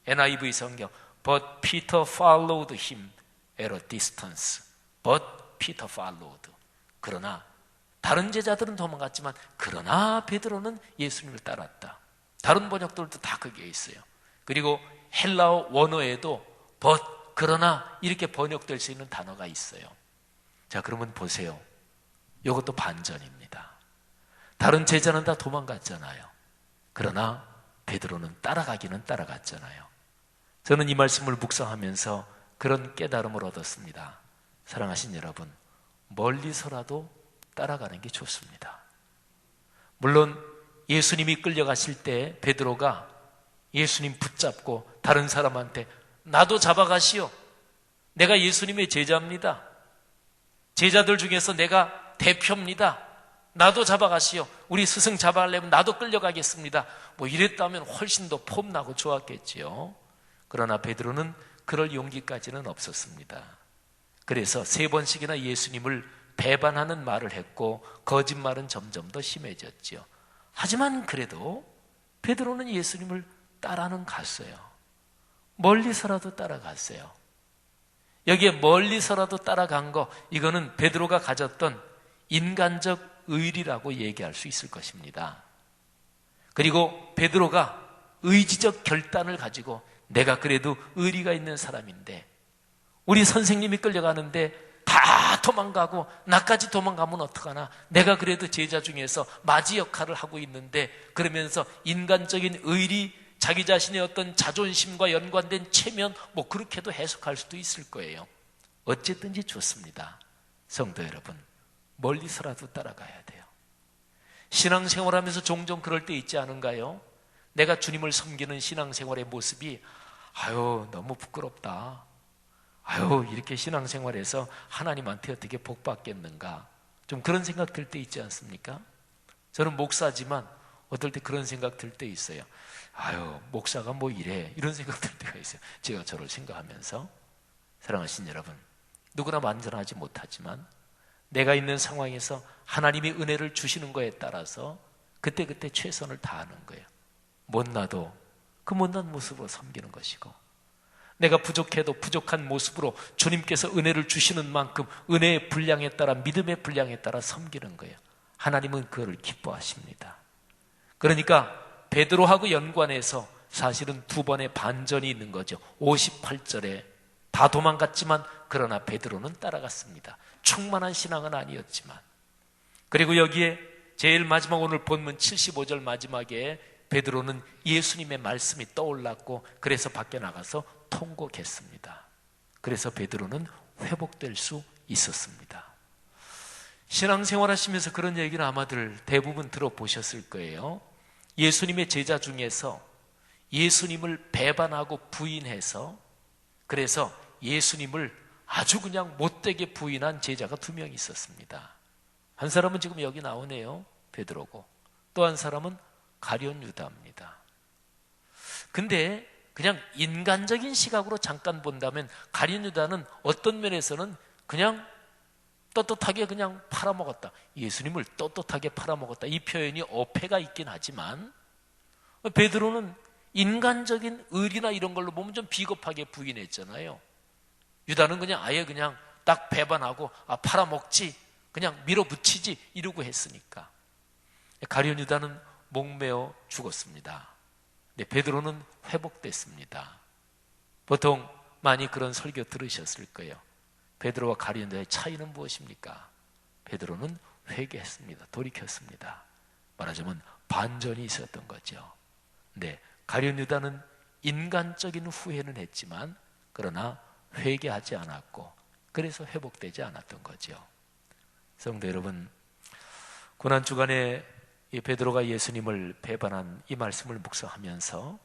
NIV 성경, but Peter followed him at a distance. but Peter followed. 그러나 다른 제자들은 도망갔지만 그러나 베드로는 예수님을 따랐다. 다른 번역들도 다 그게 있어요. 그리고 헬라어 원어에도 but, 그러나 이렇게 번역될 수 있는 단어가 있어요. 자, 그러면 보세요. 이것도 반전입니다. 다른 제자는 다 도망갔잖아요. 그러나 베드로는 따라가기는 따라갔잖아요. 저는 이 말씀을 묵상하면서 그런 깨달음을 얻었습니다. 사랑하신 여러분, 멀리서라도 따라가는 게 좋습니다. 물론 예수님이 끌려가실 때 베드로가 예수님 붙잡고 다른 사람한테 나도 잡아가시오. 내가 예수님의 제자입니다. 제자들 중에서 내가 대표입니다. 나도 잡아가시오. 우리 스승 잡아가려면 나도 끌려가겠습니다. 뭐 이랬다면 훨씬 더 폼나고 좋았겠지요. 그러나 베드로는 그럴 용기까지는 없었습니다. 그래서 3번씩이나 예수님을 배반하는 말을 했고 거짓말은 점점 더 심해졌죠. 하지만 그래도 베드로는 예수님을 따라는 갔어요. 멀리서라도 따라갔어요. 여기에 멀리서라도 따라간 거, 이거는 베드로가 가졌던 인간적 의리라고 얘기할 수 있을 것입니다. 그리고 베드로가 의지적 결단을 가지고 내가 그래도 의리가 있는 사람인데 우리 선생님이 끌려가는데 다 도망가고 나까지 도망가면 어떡하나, 내가 그래도 제자 중에서 맞이 역할을 하고 있는데, 그러면서 인간적인 의리, 자기 자신의 어떤 자존심과 연관된 체면, 뭐 그렇게도 해석할 수도 있을 거예요. 어쨌든지 좋습니다. 성도 여러분, 멀리서라도 따라가야 돼요. 신앙생활하면서 종종 그럴 때 있지 않은가요? 내가 주님을 섬기는 신앙생활의 모습이 너무 부끄럽다. 이렇게 신앙생활에서 하나님한테 어떻게 복받겠는가, 좀 그런 생각 들 때 있지 않습니까? 저는 목사지만 어떨 때 그런 생각 들 때 있어요. 목사가 뭐 이래, 이런 생각 들 때가 있어요. 제가 저를 생각하면서. 사랑하신 여러분, 누구나 완전하지 못하지만 내가 있는 상황에서 하나님이 은혜를 주시는 거에 따라서 그때그때 최선을 다하는 거예요. 못나도 그 못난 모습으로 섬기는 것이고, 내가 부족해도 부족한 모습으로 주님께서 은혜를 주시는 만큼 은혜의 분량에 따라, 믿음의 분량에 따라 섬기는 거예요. 하나님은 그거를 기뻐하십니다. 그러니까 베드로하고 연관해서 사실은 2번의 반전이 있는 거죠. 58절에 다 도망갔지만 그러나 베드로는 따라갔습니다. 충만한 신앙은 아니었지만. 그리고 여기에 제일 마지막 오늘 본문 75절 마지막에 베드로는 예수님의 말씀이 떠올랐고 그래서 밖에 나가서 통곡했습니다. 그래서 베드로는 회복될 수 있었습니다. 신앙생활 하시면서 그런 얘기는 아마들 대부분 들어보셨을 거예요. 예수님의 제자 중에서 예수님을 배반하고 부인해서 그래서 예수님을 아주 그냥 못되게 부인한 제자가 2명 있었습니다. 한 사람은 지금 여기 나오네요. 베드로고 또 한 사람은 가룟 유다입니다. 근데 그냥 인간적인 시각으로 잠깐 본다면 가룟 유다는 어떤 면에서는 그냥 떳떳하게 그냥 팔아먹었다. 예수님을 떳떳하게 팔아먹었다. 이 표현이 어폐가 있긴 하지만 베드로는 인간적인 의리나 이런 걸로 보면 좀 비겁하게 부인했잖아요. 유다는 그냥 아예 그냥 딱 배반하고 팔아먹지 그냥 밀어붙이지 이러고 했으니까. 가룟 유다는 목매어 죽었습니다. 근데 베드로는 회복됐습니다. 보통 많이 그런 설교 들으셨을 거예요. 베드로와 가룟 유다의 차이는 무엇입니까? 베드로는 회개했습니다. 돌이켰습니다. 말하자면 반전이 있었던 거죠. 근데 가룟 유다는 인간적인 후회는 했지만 그러나 회개하지 않았고 그래서 회복되지 않았던 거죠. 성도 여러분, 고난주간에 이 베드로가 예수님을 배반한 이 말씀을 묵상하면서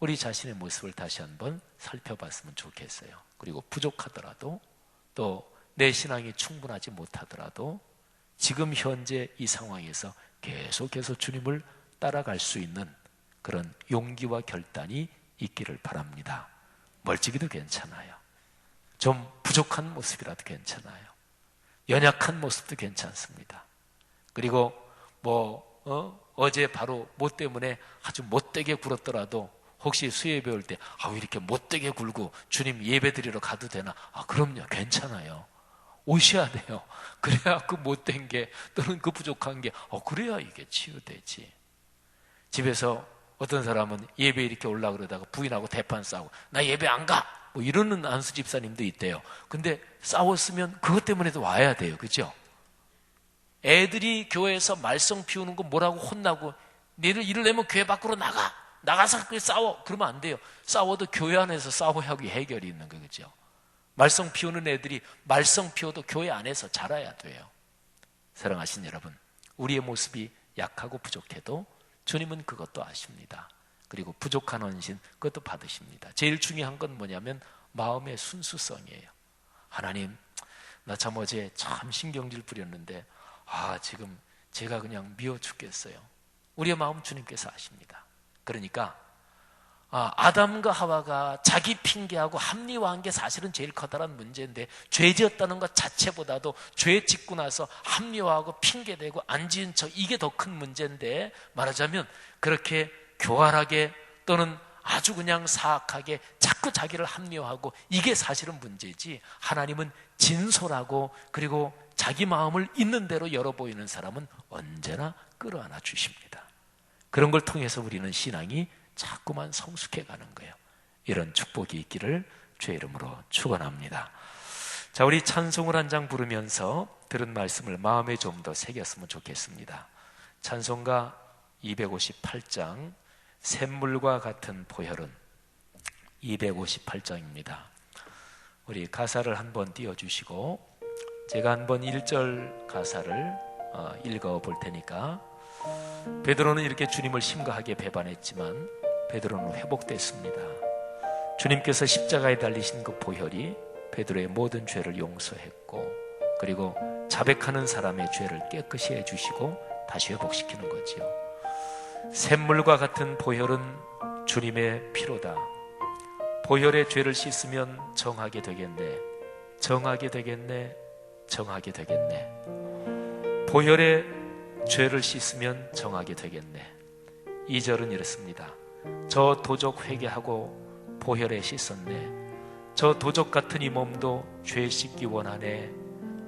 우리 자신의 모습을 다시 한번 살펴봤으면 좋겠어요. 그리고 부족하더라도 또 내 신앙이 충분하지 못하더라도 지금 현재 이 상황에서 계속해서 주님을 따라갈 수 있는 그런 용기와 결단이 있기를 바랍니다. 멀찍이도 괜찮아요. 좀 부족한 모습이라도 괜찮아요. 연약한 모습도 괜찮습니다. 그리고 어제 바로 뭐 때문에 아주 못되게 굴었더라도 혹시 수요 배울 때 이렇게 못되게 굴고 주님 예배 드리러 가도 되나? 그럼요. 괜찮아요. 오셔야 돼요. 그래야 그 못된 게 또는 그 부족한 게 그래야 이게 치유되지. 집에서 어떤 사람은 예배 이렇게 올라 그러다가 부인하고 대판 싸우고 나 예배 안 가! 이러는 안수 집사님도 있대요. 근데 싸웠으면 그것 때문에도 와야 돼요. 그죠? 애들이 교회에서 말썽 피우는 거 뭐라고 혼나고 너희들 이러려면 교회 밖으로 나가서 그렇게 싸워. 그러면 안 돼요. 싸워도 교회 안에서 싸워야 하기 해결이 있는 거 그죠? 말썽 피우는 애들이 말썽 피워도 교회 안에서 자라야 돼요. 사랑하신 여러분, 우리의 모습이 약하고 부족해도 주님은 그것도 아십니다. 그리고 부족한 헌신 그것도 받으십니다. 제일 중요한 건 뭐냐면 마음의 순수성이에요. 하나님, 나 참 어제 참 신경질 부렸는데 지금 제가 그냥 미워 죽겠어요. 우리의 마음 주님께서 아십니다. 그러니까 아담과 하와가 자기 핑계하고 합리화한 게 사실은 제일 커다란 문제인데 죄 지었다는 것 자체보다도 죄 짓고 나서 합리화하고 핑계대고 안 지은 척 이게 더 큰 문제인데 말하자면 그렇게 교활하게 또는 아주 그냥 사악하게 자꾸 자기를 합리화하고 이게 사실은 문제지 하나님은 진솔하고 그리고 자기 마음을 있는 대로 열어 보이는 사람은 언제나 끌어안아 주십니다. 그런 걸 통해서 우리는 신앙이 자꾸만 성숙해 가는 거예요. 이런 축복이 있기를 주의 이름으로 축원합니다. 자, 우리 찬송을 한 장 부르면서 들은 말씀을 마음에 좀 더 새겼으면 좋겠습니다. 찬송가 258장 샘물과 같은 보혈은 258장입니다. 우리 가사를 한번 띄워주시고 제가 한번 1절 가사를 읽어볼 테니까 베드로는 이렇게 주님을 심각하게 배반했지만 베드로는 회복됐습니다. 주님께서 십자가에 달리신 그 보혈이 베드로의 모든 죄를 용서했고 그리고 자백하는 사람의 죄를 깨끗이 해주시고 다시 회복시키는 거지요. 샘물과 같은 보혈은 주님의 피로다. 보혈의 죄를 씻으면 정하게 되겠네. 정하게 되겠네. 정하게 되겠네. 보혈의 죄를 씻으면 정하게 되겠네. 2절은 이렇습니다. 저 도적 회개하고 보혈에 씻었네. 저 도적 같은 이 몸도 죄 씻기 원하네.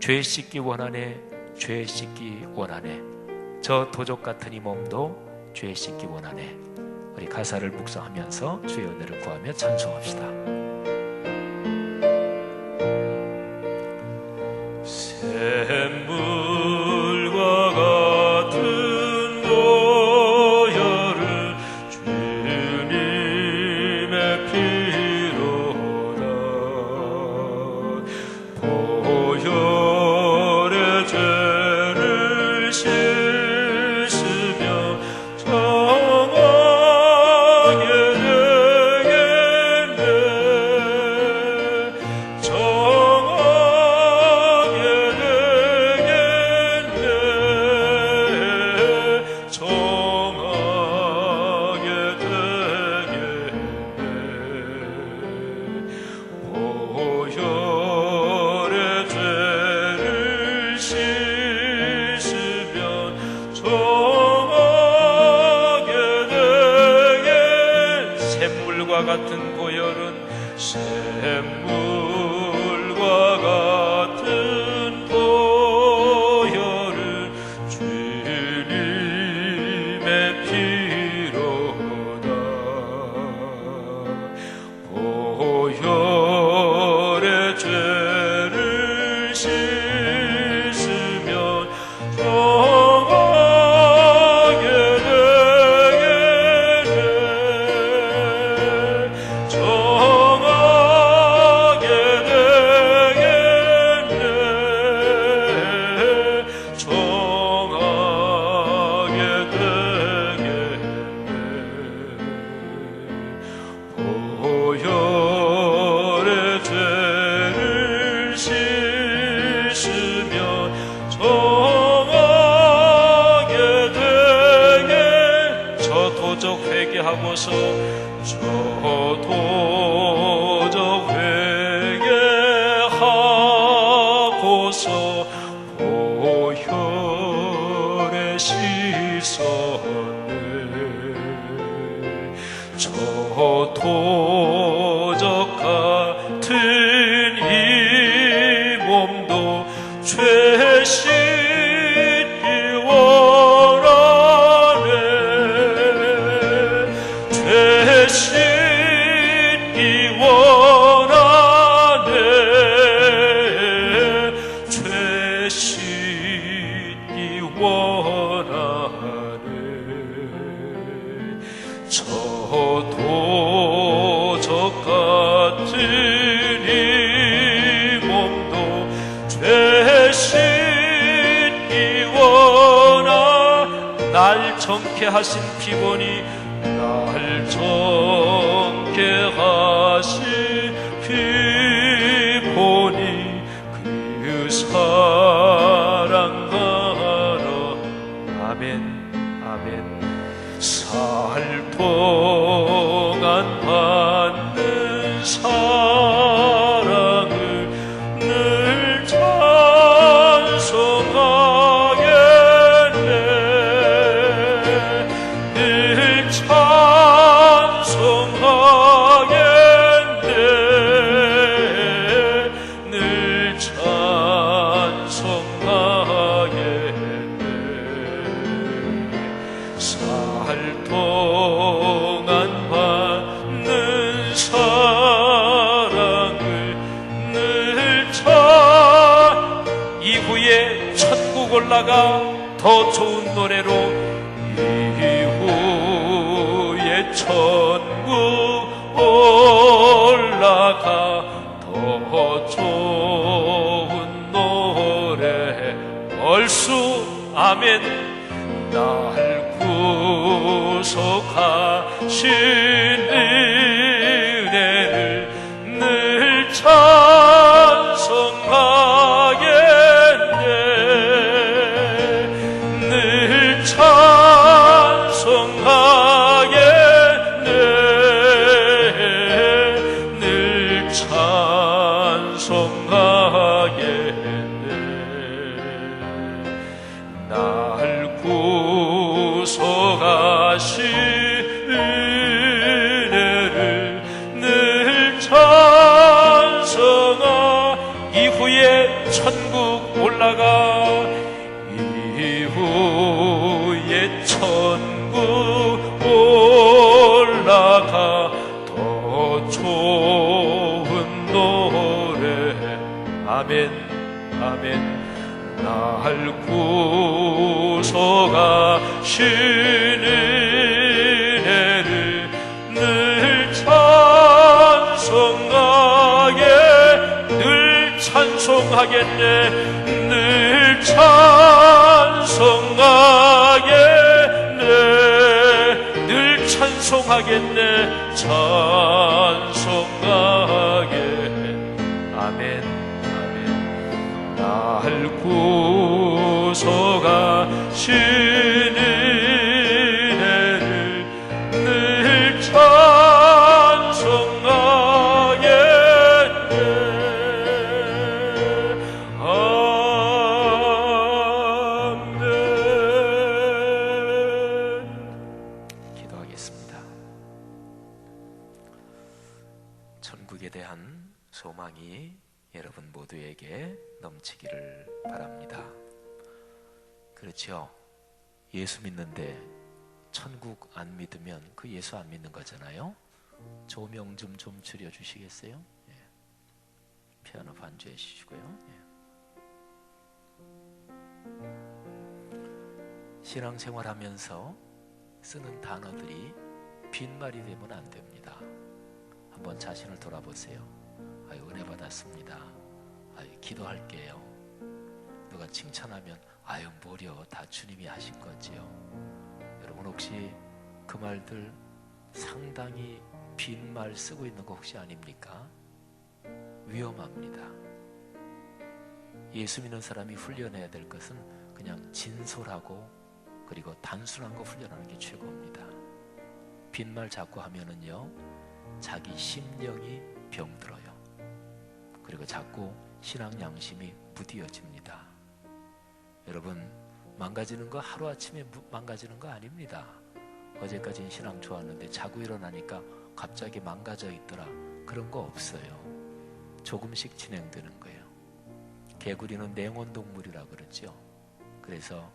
죄 씻기 원하네. 죄 씻기 원하네. 저 도적 같은 이 몸도 죄 씻기 원하네. 우리 가사를 묵상하면서 주의 은혜를 구하며 찬송합시다. 샘물과 같은 씻으며 정하게 되겠네. 정하게 되겠네. 정하게 되겠네. 보혈의 죄를 씻으면 정하게 되게. 샘물과 같은 보혈은 샘물과 같은 보혈은 주님의 피로다. 보혈의 죄를 씻으면 정하게 되겠네. 정하게 되겠네. 정하게 되겠네. 보혈의 죄를 씻으면 정하게 되게. 저 도적 회개하고서 저 도적 회개하고서 보혈에 씻었네. 저 도적 같은 이 몸도 죄 씻기 원하네. 죄 씻기 원하네. 죄 씻기 원하네. 저 도적 같은 이 몸도 죄 씻기 원하. 날 정케 하신 피보니 날 정케 하신 피보니 그 사랑하라. 아멘 아멘. 살 동안 받는 사랑을 늘 찬송하겠네. 늘 찬송하겠네. 늘 찬송하겠네. 살 동안 받는 사랑을 늘 이후에 천국 올라가 더 좋은 노래로. 이후에 천국 올라가 더 좋은 노래. 얼쑤 아멘. 날 구속하신 은혜를 늘 찬송하겠네. 늘 찬송하겠네. 늘 찬송하겠네. 날 구속하신 은혜를 늘 찬송하. 이후에 천국 올라가. 이후에 천국 올라가 더 좋은 노래. 아멘 아멘. 날 구속하신 은혜를 늘 찬송하게. 늘 찬송하겠네. 늘 찬송 찬송하겠네 찬송하겠네 아멘 아멘 날 구속하시는 은혜를 늘 찬송하겠네 아멘. 기도하겠습니다. 천국에 대한 소망이 여러분 모두에게 넘치기를 바랍니다. 그렇죠? 예수 믿는데 천국 안 믿으면 그 예수 안 믿는 거잖아요. 조명 좀 줄여주시겠어요? 예. 피아노 반주해 주시고요. 예. 신앙생활하면서 쓰는 단어들이 빈말이 되면 안 됩니다. 한번 자신을 돌아보세요. 아유, 은혜 받았습니다. 아유, 기도할게요. 누가 칭찬하면 아유, 뭐려, 다 주님이 하신 거지요. 여러분 혹시 그 말들 상당히 빈말 쓰고 있는 거 혹시 아닙니까? 위험합니다. 예수 믿는 사람이 훈련해야 될 것은 그냥 진솔하고 그리고 단순한 거 훈련하는 게 최고입니다. 빈말 자꾸 하면은요, 자기 심령이 병들어요. 그리고 자꾸 신앙 양심이 무디어집니다. 여러분, 망가지는 거 하루아침에 망가지는 거 아닙니다. 어제까지는 신앙 좋았는데 자고 일어나니까 갑자기 망가져 있더라. 그런 거 없어요. 조금씩 진행되는 거예요. 개구리는 냉온동물이라 그러죠. 그래서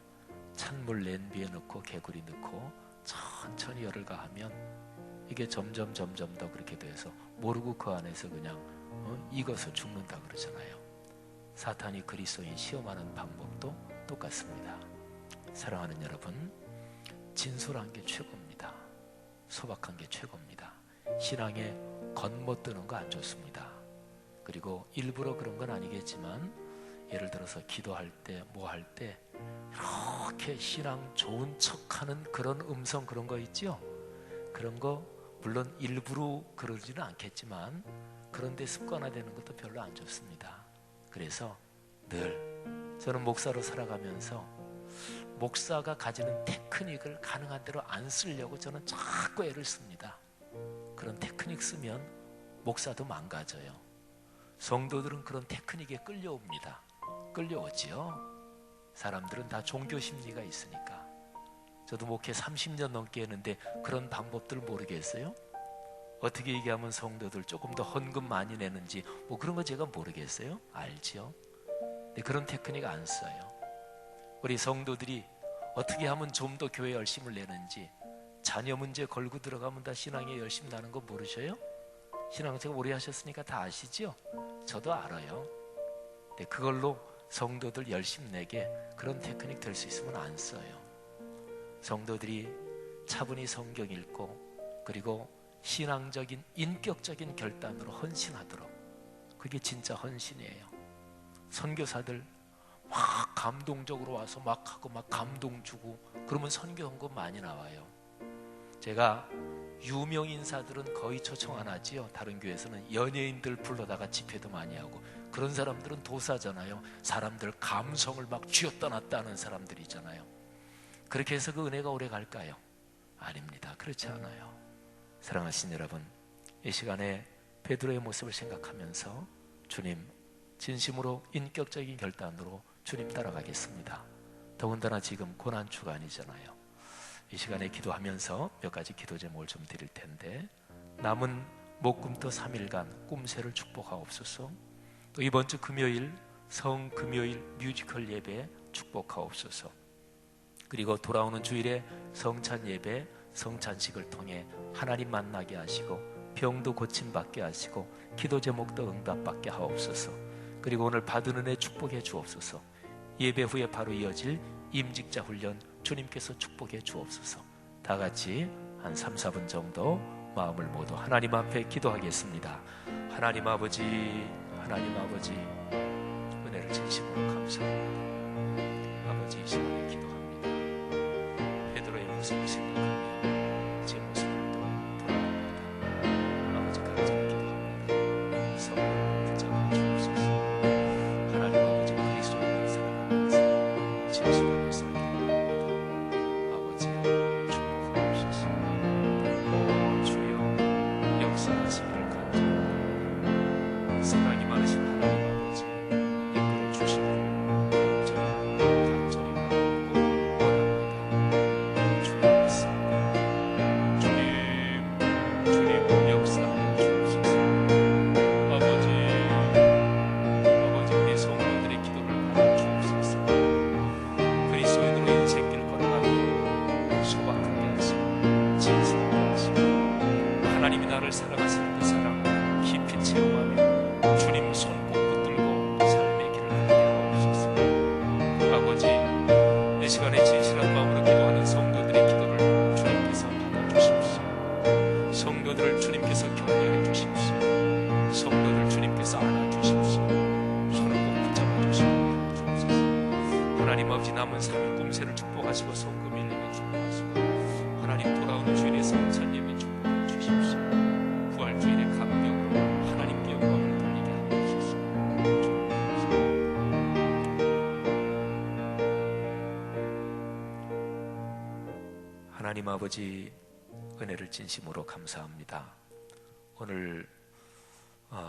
찬물 냄비에 넣고 개구리 넣고 천천히 열을 가하면 이게 점점 더 그렇게 돼서 모르고 그 안에서 그냥 익어서 죽는다 그러잖아요. 사탄이 그리스도인 시험하는 방법도 똑같습니다. 사랑하는 여러분, 진솔한 게 최고입니다. 소박한 게 최고입니다. 신앙에 겉멋드는 거 안 좋습니다. 그리고 일부러 그런 건 아니겠지만 예를 들어서 기도할 때 뭐 할 때 이렇게 신앙 좋은 척하는 그런 음성 그런 거 있죠? 그런 거 물론 일부러 그러지는 않겠지만 그런데 습관화되는 것도 별로 안 좋습니다. 그래서 늘 저는 목사로 살아가면서 목사가 가지는 테크닉을 가능한 대로 안 쓰려고 저는 자꾸 애를 씁니다. 그런 테크닉 쓰면 목사도 망가져요. 성도들은 그런 테크닉에 끌려옵니다. 끌려오지요. 사람들은 다 종교 심리가 있으니까. 저도 목회 30년 넘게 했는데 그런 방법들을 모르겠어요? 어떻게 얘기하면 성도들 조금 더 헌금 많이 내는지 뭐 그런 거 제가 모르겠어요? 알지요? 근데 그런 테크닉 안 써요. 우리 성도들이 어떻게 하면 좀 더 교회 열심을 내는지, 자녀 문제 걸고 들어가면 다 신앙에 열심 나는 거 모르셔요? 신앙생활 오래 하셨으니까 다 아시죠? 저도 알아요. 근데 그걸로 성도들 열심 내게 그런 테크닉 될 수 있으면 안 써요. 성도들이 차분히 성경 읽고 그리고 신앙적인 인격적인 결단으로 헌신하도록, 그게 진짜 헌신이에요. 선교사들 막 감동적으로 와서 막 하고 막 감동 주고 그러면 선교 헌금 많이 나와요. 제가 유명 인사들은 거의 초청 안 하지요. 다른 교회에서는 연예인들 불러다가 집회도 많이 하고, 그런 사람들은 도사잖아요. 사람들 감성을 막 쥐었다 놨다 하는 사람들이잖아요. 그렇게 해서 그 은혜가 오래 갈까요? 아닙니다. 그렇지 않아요. 사랑하신 여러분, 이 시간에 베드로의 모습을 생각하면서 주님, 진심으로 인격적인 결단으로 주님 따라가겠습니다. 더군다나 지금 고난 주간이잖아요. 이 시간에 기도하면서 몇 가지 기도 제목을 좀 드릴 텐데, 남은 목금토 3일간 꿈새를 축복하옵소서. 또 이번 주 금요일 성금요일 뮤지컬 예배 축복하옵소서. 그리고 돌아오는 주일에 성찬 예배, 성찬식을 통해 하나님 만나게 하시고 병도 고침받게 하시고 기도 제목도 응답받게 하옵소서. 그리고 오늘 받은 은혜 축복해 주옵소서. 예배 후에 바로 이어질 임직자 훈련 주님께서 축복해 주옵소서. 다 같이 한 3, 4분 정도 마음을 모두 하나님 앞에 기도하겠습니다. 하나님 아버지, 하나님 아버지, 은혜를 진심으로 감사합니다. 아버지, 이 시간에 기도합니다. 베드로의 모습을 생각하며 제 모습을 또 그런 마음으로 기도하는 성도들의 기도를 주님께서 받아주십시오. 성도들을 주님께서 격려해 주십시오. 성도들 주님께서 안아주십시오. 손을 꼭 붙잡아 주시고 주옵소서. 하나님 아버지, 남은 삶의 꿈새를 축복하시고 성금 일념에 축복하시고 하나님 돌아오는 주일의 성찬예배 축복해 주십시오. 부활 주일의 감격으로 하나님께 영광을 돌리게 하여 주십시오. 하나님 아버지, 은혜를 진심으로 감사합니다. 오늘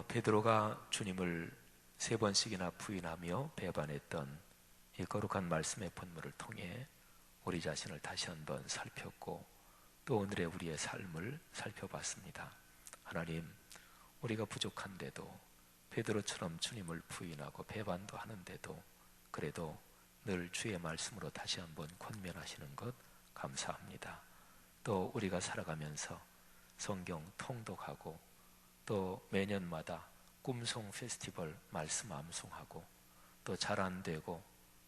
베드로가 주님을 3번씩이나 부인하며 배반했던 이 거룩한 말씀의 본문을 통해 우리 자신을 다시 한번 살폈고 또 오늘의 우리의 삶을 살펴봤습니다. 하나님, 우리가 부족한데도 베드로처럼 주님을 부인하고 배반도 하는데도 그래도 늘 주의 말씀으로 다시 한번 권면하시는 것 감사합니다. 또 우리가 살아가면서 성경 통독하고 또 매년마다 꿈송 페스티벌 말씀 암송하고 또 잘 안 되고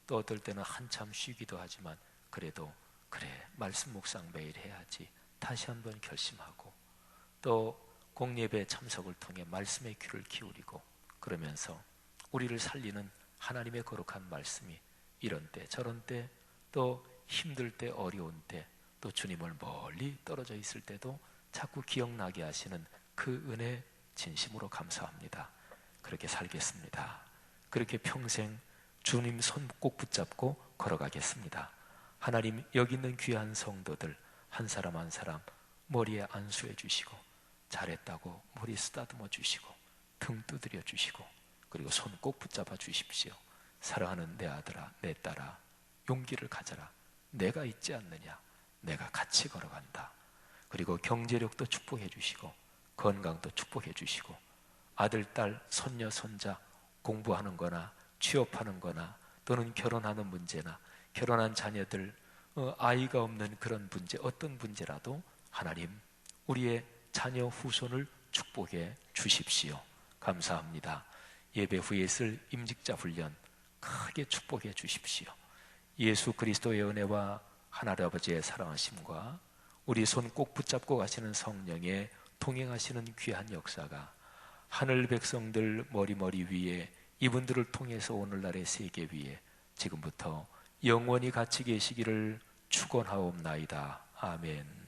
또 어떨 때는 한참 쉬기도 하지만 그래도 그래 말씀 묵상 매일 해야지 다시 한번 결심하고 또 공예배 참석을 통해 말씀의 귀를 기울이고 그러면서 우리를 살리는 하나님의 거룩한 말씀이 이런 때 저런 때 또 힘들 때 어려운 때 또 주님을 멀리 떨어져 있을 때도 자꾸 기억나게 하시는 그 은혜 진심으로 감사합니다. 그렇게 살겠습니다. 그렇게 평생 주님 손 꼭 붙잡고 걸어가겠습니다. 하나님, 여기 있는 귀한 성도들 한 사람 한 사람 머리에 안수해 주시고 잘했다고 머리 쓰다듬어 주시고 등 두드려 주시고 그리고 손 꼭 붙잡아 주십시오. 사랑하는 내 아들아 내 딸아 용기를 가져라. 내가 있지 않느냐. 내가 같이 걸어간다. 그리고 경제력도 축복해 주시고 건강도 축복해 주시고 아들, 딸, 손녀, 손자 공부하는 거나 취업하는 거나 또는 결혼하는 문제나 결혼한 자녀들 아이가 없는 그런 문제 어떤 문제라도 하나님 우리의 자녀 후손을 축복해 주십시오. 감사합니다. 예배 후에 있을 임직자 훈련 크게 축복해 주십시오. 예수 그리스도의 은혜와 하나님 아버지의 사랑하심과 우리 손 꼭 붙잡고 가시는 성령의 동행하시는 귀한 역사가 하늘 백성들 머리 위에 이분들을 통해서 오늘날의 세계 위에 지금부터 영원히 같이 계시기를 축원하옵나이다. 아멘.